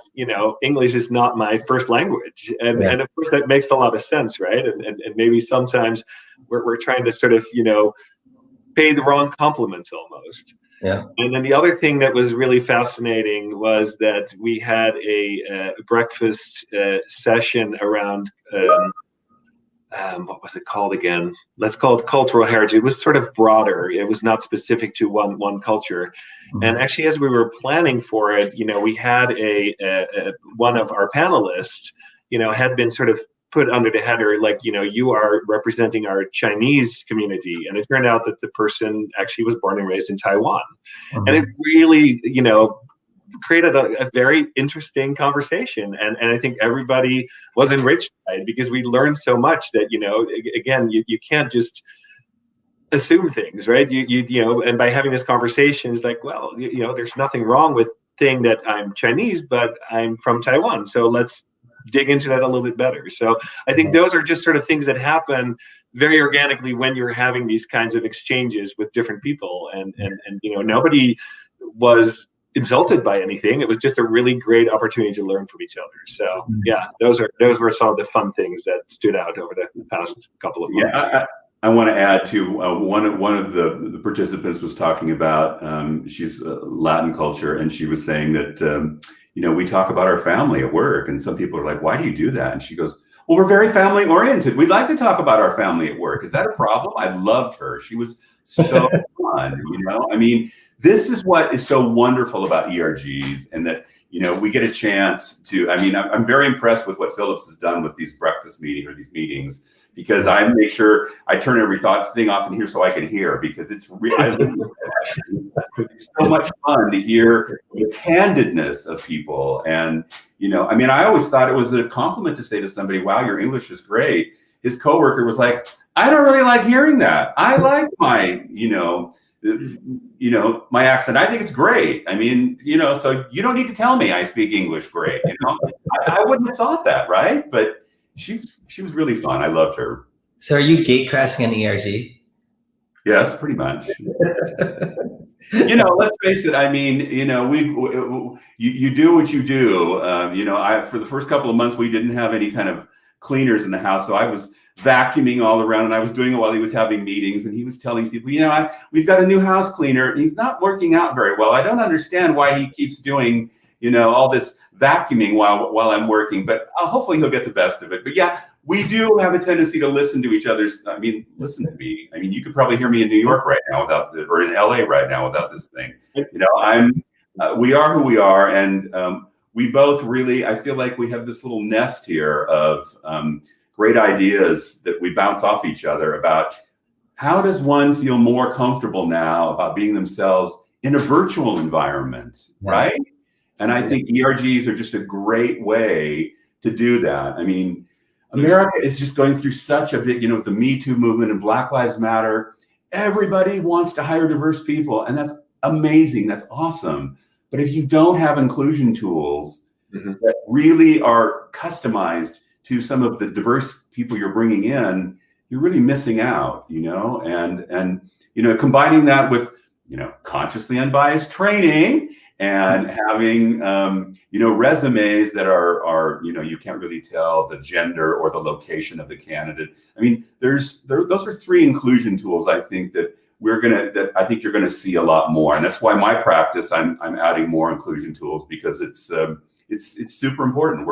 English is not my first language." And of course that makes a lot of sense, right? And maybe sometimes we're trying to sort of, pay the wrong compliments almost. Yeah. And then the other thing that was really fascinating was that we had a breakfast session around what was it called again? Let's call it cultural heritage. It was sort of broader. It was not specific to one culture. Mm-hmm. And actually, as we were planning for it, we had one of our panelists, had been sort of put under the header, like, you are representing our Chinese community. And it turned out that the person actually was born and raised in Taiwan. Mm-hmm. And it really, created a very interesting conversation, and I think everybody was enriched by it because we learned so much that again you can't just assume things, right? You and by having this conversation, it's like, well, there's nothing wrong with saying that I'm Chinese, but I'm from Taiwan, so let's dig into that a little bit better. So I think those are just sort of things that happen very organically when you're having these kinds of exchanges with different people, and nobody was insulted by anything. It was just a really great opportunity to learn from each other. So yeah, those were some of the fun things that stood out over the past couple of months. Yeah, I want to add to one of the participants was talking about she's Latin culture, and she was saying that we talk about our family at work, and some people are like, "Why do you do that?" And she goes, "Well, we're very family oriented. We'd like to talk about our family at work. Is that a problem?" I loved her. She was so fun. I mean, this is what is so wonderful about ERGs, and that we get a chance to. I mean, I'm very impressed with what Philips has done with these breakfast these meetings, because I make sure I turn every thing off in here so I can hear, because it's so much fun to hear the candidness of people. And I mean, I always thought it was a compliment to say to somebody, "Wow, your English is great." His coworker was like, "I don't really like hearing that. I like my my accent. I think it's great. I mean, so you don't need to tell me I speak English great." I wouldn't have thought that, right? But she was really fun. I loved her. So are you gate crashing an ERG? Yes, pretty much. You know, let's face it. I mean, you know, you do what you do. You know, for the first couple of months, we didn't have any kind of cleaners in the house, so I was vacuuming all around, and I was doing it while he was having meetings, and he was telling people, you know, we've got a new house cleaner, and he's not working out very well. I don't understand why he keeps doing, you know, all this vacuuming while I'm working, but hopefully he'll get the best of it. But yeah, we do have a tendency to listen to each other's. I mean, listen to me. I mean, you could probably hear me in New York right now or in LA right now without this thing. You know, we are who we are, and we both really, I feel like we have this little nest here of great ideas that we bounce off each other about how does one feel more comfortable now about being themselves in a virtual environment, right? And I think ERGs are just a great way to do that. I mean, America is just going through such a big, you know, with the Me Too movement and Black Lives Matter, everybody wants to hire diverse people, and that's amazing, that's awesome. But if you don't have inclusion tools that really are customized to some of the diverse people you're bringing in, you're really missing out, you know, and you know, combining that with, you know, consciously unbiased training and having, you know, resumes that are, you know, you can't really tell the gender or the location of the candidate. I mean, those are three inclusion tools I think that I think you're gonna see a lot more, and that's why my practice, I'm adding more inclusion tools, because it's super important.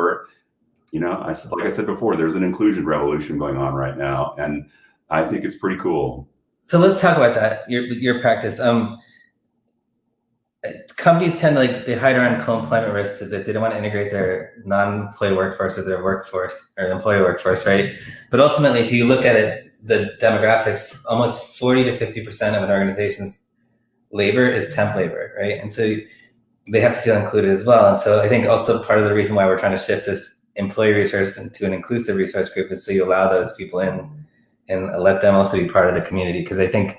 You know, like I said before, there's an inclusion revolution going on right now, and I think it's pretty cool. So let's talk about that, your practice. Companies tend to they hide around co-employment risks, that they don't want to integrate their non-employee workforce with their workforce or employee workforce, right? But ultimately, if you look at it, the demographics, almost 40 to 50% of an organization's labor is temp labor, right? And so they have to feel included as well. And so I think also part of the reason why we're trying to shift this employee resource into an inclusive resource group is so you allow those people in and let them also be part of the community. Because I think,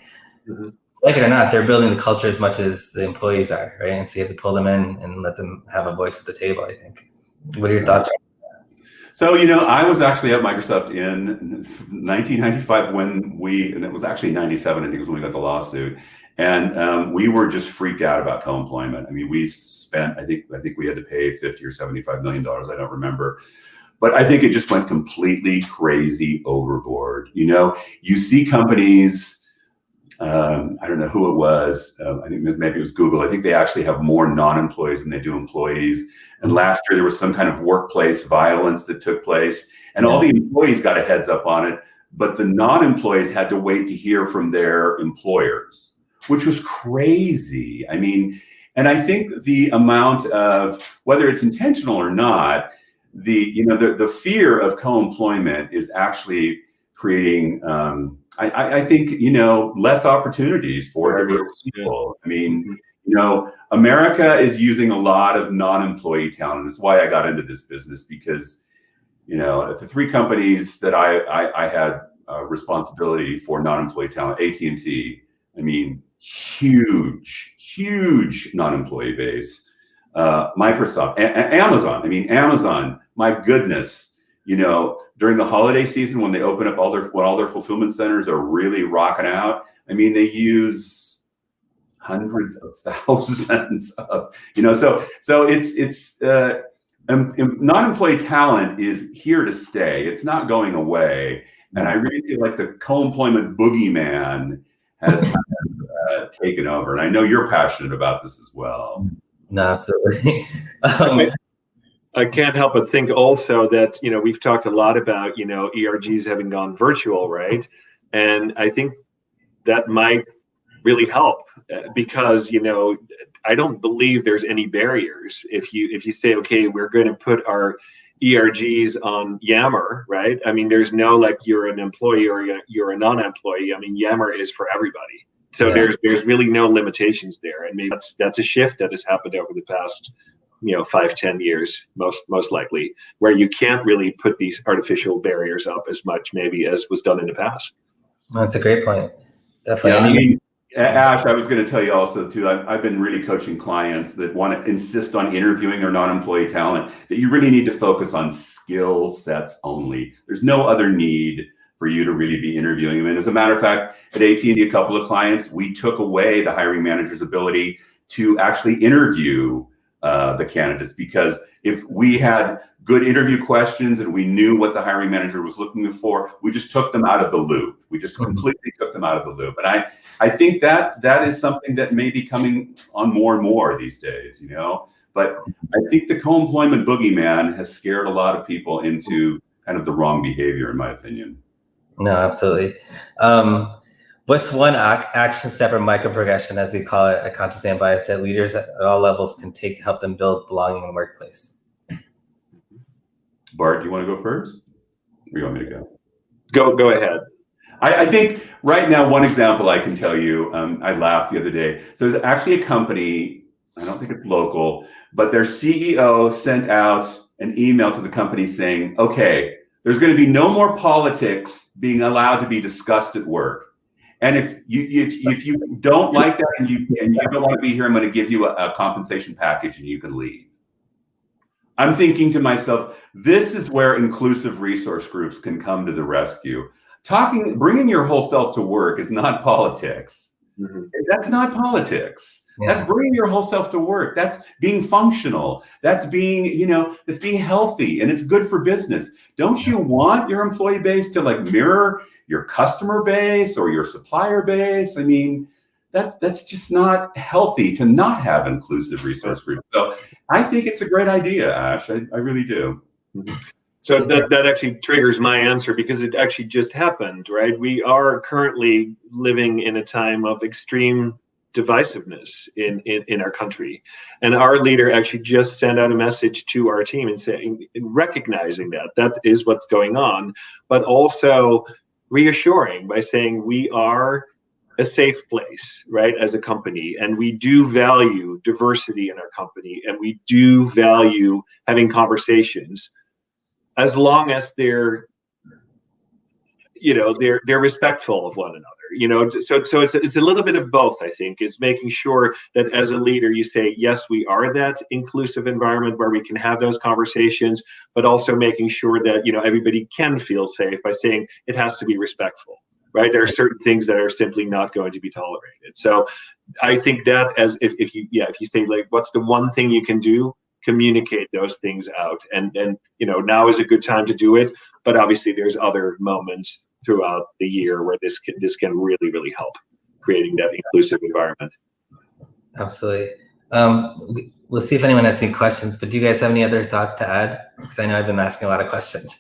like it or not, they're building the culture as much as the employees are, right? And so you have to pull them in and let them have a voice at the table, I think. What are your thoughts on that? So, you know, I was actually at Microsoft in 1995 and it was actually 97, I think, was when we got the lawsuit. And we were just freaked out about co-employment. I mean, we spent, I think we had to pay $50 or $75 million, I don't remember. But I think it just went completely crazy overboard. You know, you see companies, I don't know who it was. I think maybe it was Google. I think they actually have more non-employees than they do employees. And last year there was some kind of workplace violence that took place, and all the employees got a heads up on it, but the non-employees had to wait to hear from their employers, which was crazy. I mean, and I think the amount of, whether it's intentional or not, the fear of co-employment is actually creating, I think, you know, less opportunities for diverse people. I mean, you know, America is using a lot of non-employee talent. That's why I got into this business, because, you know, the three companies that I had responsibility for non-employee talent, AT&T, I mean, huge non-employee base. Microsoft, Amazon, my goodness. You know, during the holiday season, when they open up when all their fulfillment centers are really rocking out, I mean, they use hundreds of thousands of, you know, so it's non-employee talent is here to stay. It's not going away. And I really feel like the co-employment boogeyman has taken over. And I know you're passionate about this as well. No, absolutely. I can't help but think also that, you know, we've talked a lot about, you know, ERGs having gone virtual, right? And I think that might really help because, you know, I don't believe there's any barriers. If you say, okay, we're going to put our ERGs on Yammer, right? I mean, there's no like you're an employee or you're a non-employee. I mean, Yammer is for everybody. So there's really no limitations there. And maybe that's a shift that has happened over the past, you know, 5-10 years, most likely, where you can't really put these artificial barriers up as much maybe as was done in the past. That's a great point. Definitely. Yeah, I mean, Ash, I was going to tell you also too, I've been really coaching clients that want to insist on interviewing their non-employee talent, that you really need to focus on skill sets only. There's no other need for you to really be interviewing them. And as a matter of fact, at AT&T, a couple of clients, we took away the hiring manager's ability to actually interview the candidates, because if we had good interview questions and we knew what the hiring manager was looking for, we just took them out of the loop. We just completely took them out of the loop. And I think that is something that may be coming on more and more these days, you know. But I think the co-employment boogeyman has scared a lot of people into kind of the wrong behavior, in my opinion. No, absolutely. What's one action step or microprogression, as we call it at Conscious and Unbiased, that leaders at all levels can take to help them build belonging in the workplace? Bart, do you want to go first? Or do you want me to go? Go ahead. I think right now, one example I can tell you, I laughed the other day. So there's actually a company, I don't think it's local, but their CEO sent out an email to the company saying, okay, there's going to be no more politics being allowed to be discussed at work. And if you don't like that and you don't want to be here, I'm going to give you a compensation package and you can leave. I'm thinking to myself, this is where inclusive resource groups can come to the rescue. Bringing your whole self to work is not politics. That's not politics. Yeah. That's bringing your whole self to work. That's being functional. That's being, that's being healthy, and it's good for business. Don't you want your employee base to like mirror your customer base or your supplier base? I mean, that's just not healthy to not have inclusive resource groups. So I think it's a great idea, Ash. I really do. So that actually triggers my answer, because it actually just happened, right? We are currently living in a time of extreme divisiveness in our country, and our leader actually just sent out a message to our team and saying, recognizing that is what's going on, but also reassuring by saying we are a safe place, right, as a company, and we do value diversity in our company, and we do value having conversations, as long as they're respectful of one another, so it's a little bit of both. I think it's making sure that as a leader you say, yes, we are that inclusive environment where we can have those conversations, but also making sure that everybody can feel safe by saying it has to be respectful, right? There are certain things that are simply not going to be tolerated. So I think that if you say, like, what's the one thing you can do? Communicate those things out, and now is a good time to do it, but obviously there's other moments throughout the year where this can really help creating that inclusive environment. Absolutely. We'll see if anyone has any questions, but do you guys have any other thoughts to add? Because I know I've been asking a lot of questions.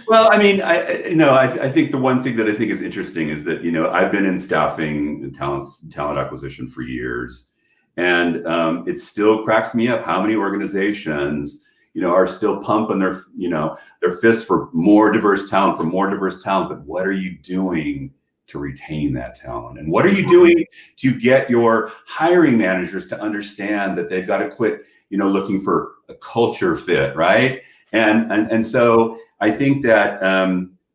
Well, I mean, I think the one thing that I think is interesting is that I've been in staffing and talent acquisition for years. And it still cracks me up how many organizations, are still pumping their fists for more diverse talent, But what are you doing to retain that talent? And what are you doing to get your hiring managers to understand that they've got to quit, looking for a culture fit, right? And so I think that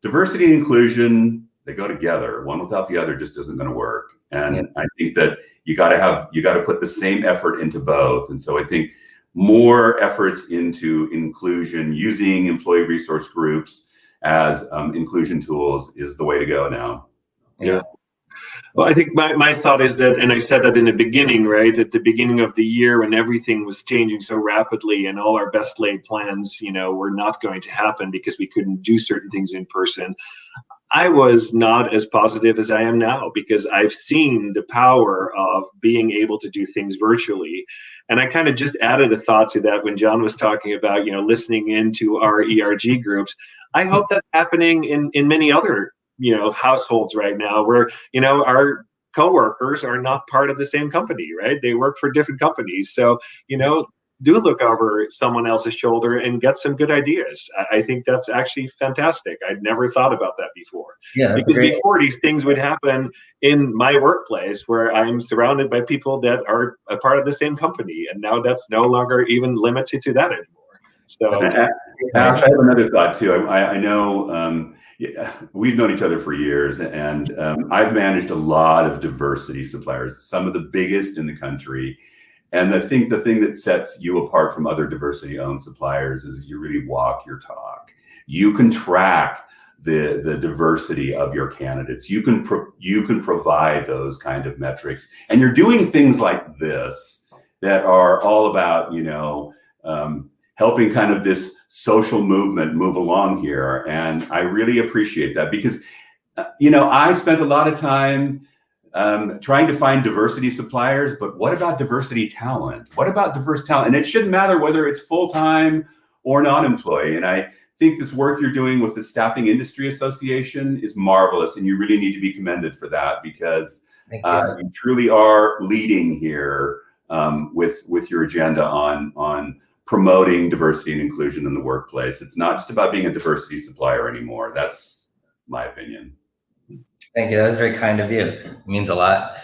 diversity and inclusion, they go together. One without the other just isn't going to work. And I think that you got to put the same effort into both. And so I think more efforts into inclusion, using employee resource groups as inclusion tools is the way to go now. Yeah. Well, I think my thought is that, and I said that in the beginning, right, at the beginning of the year when everything was changing so rapidly and all our best laid plans, were not going to happen because we couldn't do certain things in person. I was not as positive as I am now, because I've seen the power of being able to do things virtually. And I kind of just added a thought to that when John was talking about, listening into our ERG groups. I hope that's happening in many other, households right now where, our coworkers are not part of the same company, right? They work for different companies. So, do look over someone else's shoulder and get some good ideas. I think that's actually fantastic. I'd never thought about that before. Yeah, because before these things would happen in my workplace where I'm surrounded by people that are a part of the same company. And now that's no longer even limited to that anymore. So Ash, I have another thought too. I know we've known each other for years, and I've managed a lot of diversity suppliers, some of the biggest in the country. And I think the thing that sets you apart from other diversity-owned suppliers is you really walk your talk. You can track the diversity of your candidates. You can provide those kind of metrics, and you're doing things like this that are all about, helping kind of this social movement move along here. And I really appreciate that because, I spent a lot of time trying to find diversity suppliers, but what about diversity talent? What about diverse talent? And it shouldn't matter whether it's full-time or non-employee. And I think this work you're doing with the Staffing Industry Association is marvelous, and you really need to be commended for that because you truly are leading here with your agenda on promoting diversity and inclusion in the workplace. It's not just about being a diversity supplier anymore. That's my opinion. Thank you. That was very kind of you. It means a lot.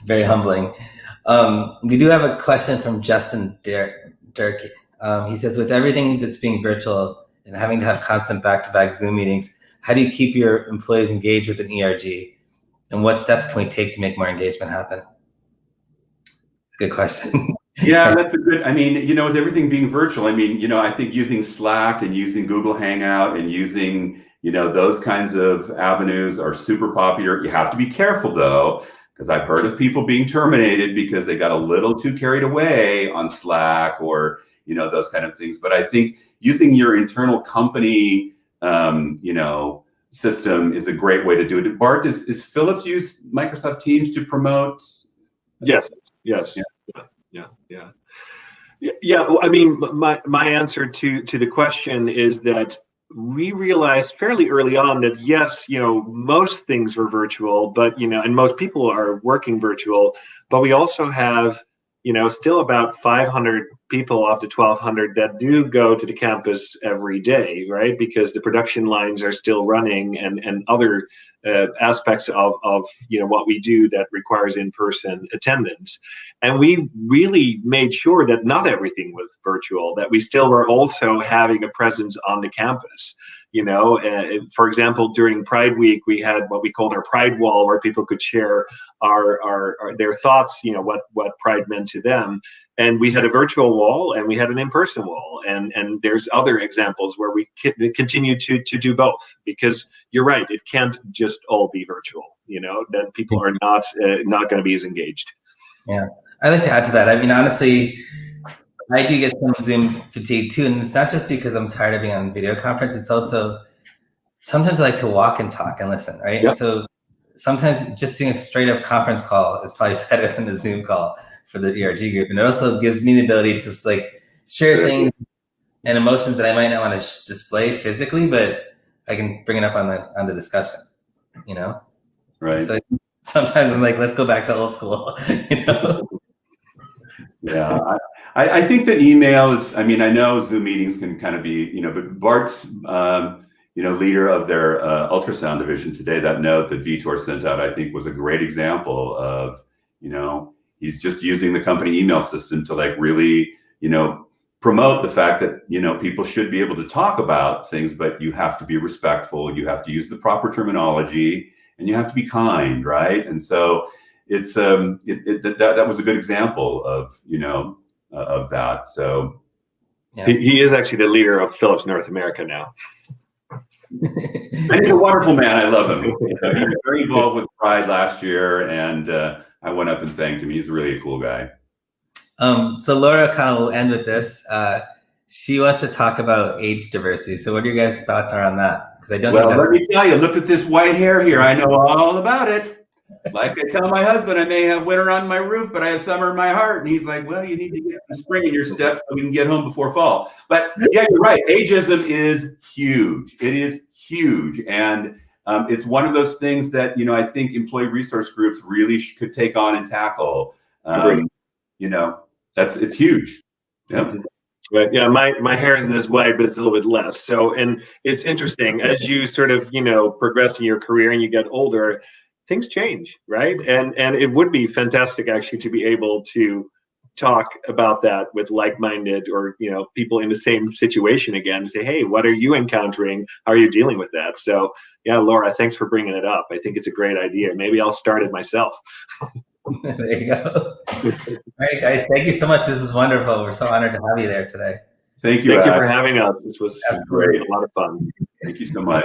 Very humbling. We do have a question from Justin Dirk. He says, with everything that's being virtual and having to have constant back-to-back Zoom meetings, how do you keep your employees engaged with an ERG? And what steps can we take to make more engagement happen? Good question. Yeah, that's a good, with everything being virtual, I think using Slack and using Google Hangout and using, those kinds of avenues are super popular. You have to be careful though, because I've heard of people being terminated because they got a little too carried away on Slack or, those kind of things. But I think using your internal company, system is a great way to do it. Bart, is Philips use Microsoft Teams to promote? Yes. Yeah. My answer to the question is that we realized fairly early on that yes, most things were virtual, but and most people are working virtual, but we also have still about 500 people off the 1,200 that do go to the campus every day, right? Because the production lines are still running and other aspects of what we do that requires in-person attendance. And we really made sure that not everything was virtual, that we still were also having a presence on the campus. For example, during Pride Week, we had what we called our Pride Wall, where people could share their thoughts, what Pride meant to them. And we had a virtual wall and we had an in-person wall. And there's other examples where we continue to do both, because you're right, it can't just all be virtual, that people are not going to be as engaged. Yeah, I'd like to add to that. Honestly, I do get some Zoom fatigue too. And it's not just because I'm tired of being on video conference. It's also, sometimes I like to walk and talk and listen, right? Yep. So sometimes just doing a straight up conference call is probably better than a Zoom call for the ERG group. And it also gives me the ability to just share things and emotions that I might not want to display physically, but I can bring it up on the discussion, Right. So sometimes I'm like, let's go back to old school, Yeah, I think that email is, I know Zoom meetings can kind of be, but Bart's, leader of their ultrasound division today, that note that Vitor sent out, I think was a great example of, he's just using the company email system to really, promote the fact that, people should be able to talk about things, but you have to be respectful, you have to use the proper terminology, and you have to be kind, right? And so it's that was a good example of of that. So yeah. He is actually the leader of Philips North America now. And he's a wonderful man. I love him. He was very involved with Pride last year, and I went up and thanked him. He's really a cool guy. So Laura kind of will end with this. She wants to talk about age diversity. So what are your guys' thoughts around that? Because I don't think let me tell you, look at this white hair here. I know all about it. Like I tell my husband, I may have winter on my roof, but I have summer in my heart. And he's like, well, you need to get some spring in your step so we can get home before fall. But yeah, you're right. Ageism is huge. It is huge. And it's one of those things that, I think employee resource groups really could take on and tackle. It's huge. Yep. Right. Yeah, my hair isn't as white, but it's a little bit less. So, and it's interesting as you sort of, progress in your career and you get older, things change, right? And it would be fantastic actually to be able to talk about that with like-minded or, people in the same situation again, say, hey, what are you encountering? How are you dealing with that? So yeah, Laura, thanks for bringing it up. I think it's a great idea. Maybe I'll start it myself. There you go. All right, guys, thank you so much. This is wonderful. We're so honored to have you there today. Thank you. Thank you Ash. for having us. This was Great. a lot of fun. Thank you so much.